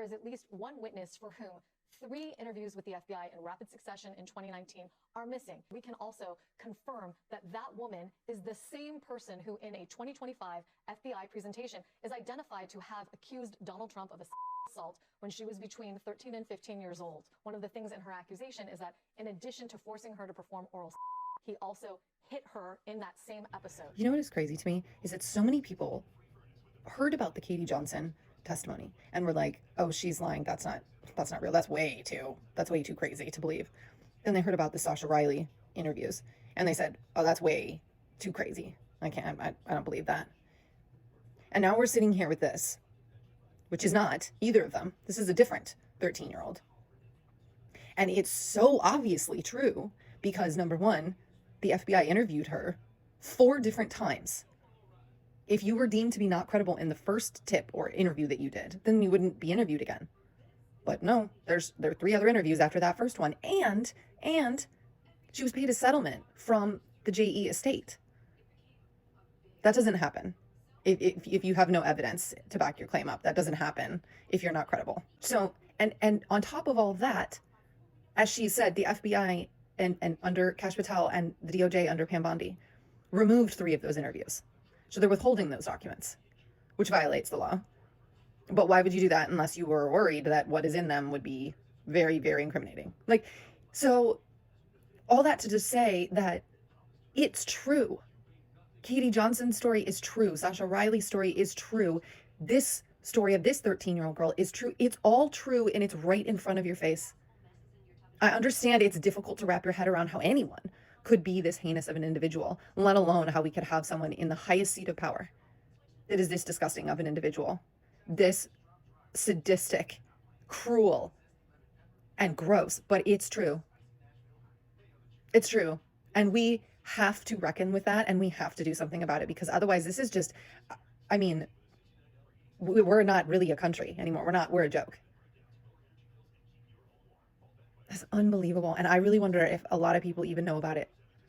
is at least one witness for whom 3 interviews with the FBI in rapid succession in 2019 are missing. We can also confirm that that woman is the same person who in a 2025 FBI presentation is identified to have accused Donald Trump of assault when she was between 13 and 15 years old. One of the things in her accusation is that in addition to forcing her to perform oral sex, he also hit her in that same episode. You know what is crazy to me is that so many people heard about the Katie Johnson testimony and were like, oh, she's lying. That's not real. That's way too crazy to believe. Then they heard about the Sasha Riley interviews and they said, oh, that's way too crazy. I don't believe that. And now we're sitting here with this, which is not either of them. This is a different 13-year-old. And it's so obviously true because, number one, the FBI interviewed her 4 different times. If you were deemed to be not credible in the first tip or interview that you did, then you wouldn't be interviewed again. But no, there are 3 other interviews after that first one. And she was paid a settlement from the JE estate. That doesn't happen. If you have no evidence to back your claim up, that doesn't happen if you're not credible. So, and on top of all that, as she said, the FBI and under Kash Patel and the DOJ under Pam Bondi removed 3 of those interviews. So they're withholding those documents, which violates the law. But why would you do that unless you were worried that what is in them would be very, very incriminating? Like, so all that to just say that it's true. Katie Johnson's story is true. Sasha Riley's story is true. This story of this 13-year-old girl is true. It's all true, and it's right in front of your face. I understand it's difficult to wrap your head around how anyone could be this heinous of an individual, let alone how we could have someone in the highest seat of power that is this disgusting of an individual, this sadistic, cruel, and gross. But it's true. It's true. And we have to reckon with that, and we have to do something about it, because otherwise this is just, I mean, we're not really a country anymore. We're a joke. That's unbelievable. And I really wonder if a lot of people even know about it.